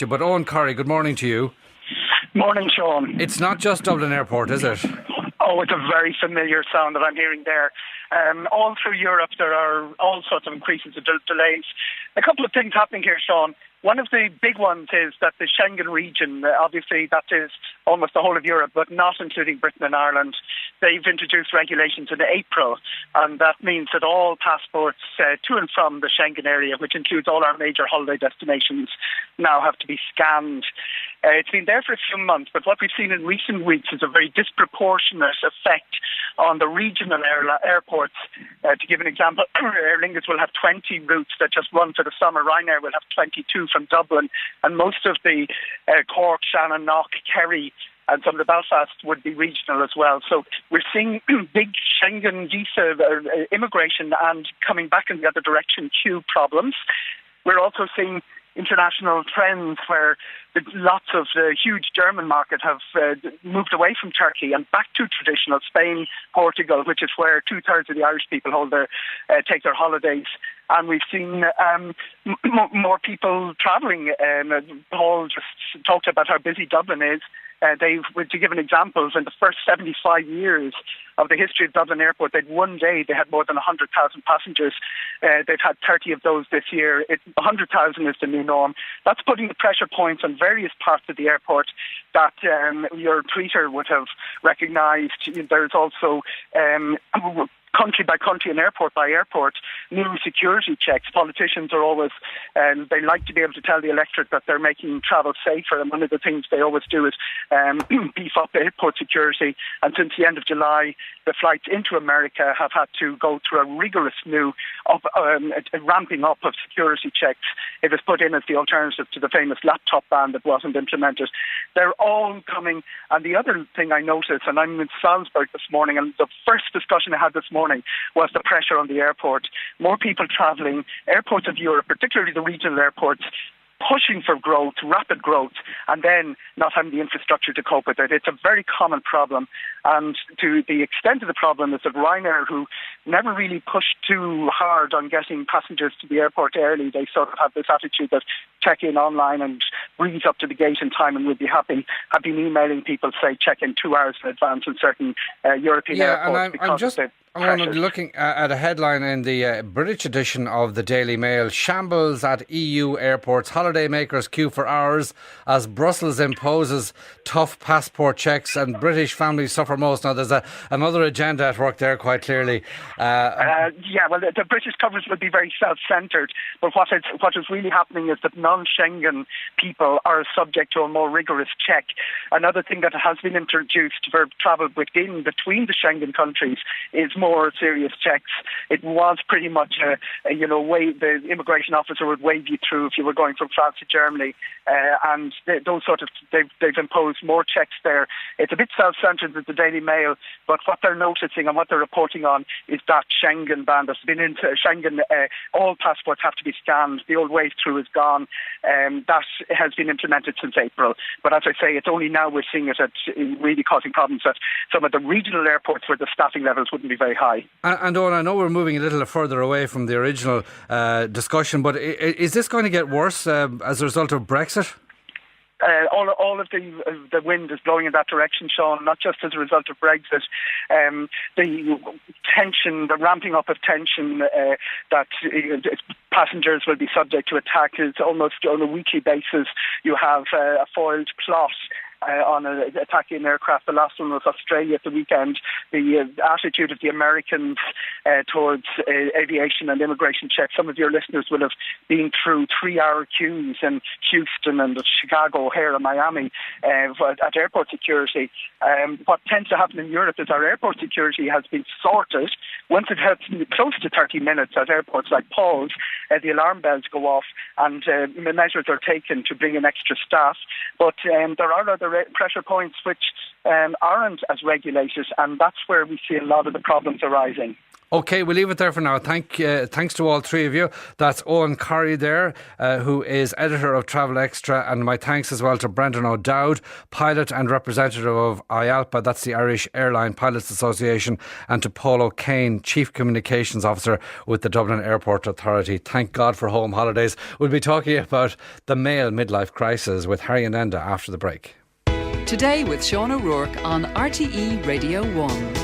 But Eoghan Corry, good morning to you. Morning, Sean. It's not just Dublin Airport, is it? Oh, it's a very familiar sound that I'm hearing there. All through Europe, there are all sorts of increases of delays. A couple of things happening here, Sean. One of the big ones is that the Schengen region, obviously that is almost the whole of Europe, but not including Britain and Ireland, they've introduced regulations in April, and that means that all passports to and from the Schengen area, which includes all our major holiday destinations, now have to be scanned. It's been there for a few months, but what we've seen in recent weeks is a very disproportionate effect on the regional airports. To give an example, Aer Lingus will have 20 routes that just run for the summer. Ryanair will have 22 from Dublin, and most of the Cork, Shannon, Knock, Kerry, and some of the Belfast would be regional as well. So we're seeing big Schengen visa immigration and coming back in the other direction, queue problems. We're also seeing international trends where lots of the huge German market have moved away from Turkey and back to traditional Spain, Portugal, which is where 2/3 of the Irish people take their holidays. And we've seen more people travelling. Paul just talked about how busy Dublin is. To give an example, in the first 75 years of the history of Dublin Airport, one day they had more than 100,000 passengers. They've had 30 of those this year. 100,000 is the new norm. That's putting the pressure points on various parts of the airport that your tweeter would have recognised. There's also country by country and airport by airport, new security checks. Politicians are always, they like to be able to tell the electorate that they're making travel safer, and one of the things they always do is beef up airport security. And since the end of July, the flights into America have had to go through a rigorous new ramping up of security checks. It was put in as the alternative to the famous laptop ban that wasn't implemented. They're all coming. And the other thing I noticed, and I'm in Salzburg this morning, and the first discussion I had this morning was the pressure on the airport. More people travelling, airports of Europe, particularly the regional airports, pushing for growth, rapid growth, and then not having the infrastructure to cope with it. It's a very common problem. And to the extent of the problem is that Ryanair, who never really pushed too hard on getting passengers to the airport early, they sort of have this attitude that check in online and breeze up to the gate in time and we'll be happy. Have been emailing people, say, check in 2 hours in advance in certain European airports. I'm looking at a headline in the British edition of the Daily Mail: shambles at EU airports, holidaymakers queue for hours as Brussels imposes tough passport checks and British families suffer most. Now there's another agenda at work there, quite clearly. The British coverage will be very self-centred, but what is really happening is that non-Schengen people are subject to a more rigorous check. Another thing that has been introduced for travel between the Schengen countries is more serious checks. It was pretty much the immigration officer would wave you through if you were going from France to Germany, and they've imposed more checks there. It's a bit self-centred with the Daily Mail, but what they're noticing and what they're reporting on is that Schengen ban that's been into Schengen. All passports have to be scanned. The old wave through is gone. That has been implemented since April. But as I say, it's only now we're seeing it really causing problems at some of the regional airports where the staffing levels wouldn't be very high. And Owen, I know we're moving a little further away from the original discussion, but is this going to get worse as a result of Brexit? All of the wind is blowing in that direction, Sean, not just as a result of Brexit. The tension, the ramping up of tension that passengers will be subject to attack is almost on a weekly basis. You have a foiled plot on attacking an aircraft. The last one was Australia at the weekend. The attitude of the Americans towards aviation and immigration checks. Some of your listeners will have been through 3-hour queues in Houston and Chicago, O'Hare and Miami at airport security. What tends to happen in Europe is our airport security has been sorted. Once it has close to 30 minutes at airports like Paul's, the alarm bells go off and measures are taken to bring in extra staff. But there are other pressure points which aren't as regulated, and that's where we see a lot of the problems arising. Okay, we'll leave it there for now. Thanks to all three of you. That's Eoghan Corry there, who is editor of Travel Extra, and my thanks as well to Brendan O'Dowd, pilot and representative of IALPA, that's the Irish Airline Pilots Association, and to Paul O'Kane, Chief Communications Officer with the Dublin Airport Authority. Thank God for home holidays. We'll be talking about the male midlife crisis with Harry and Enda after the break. Today with Sean O'Rourke on RTE Radio 1.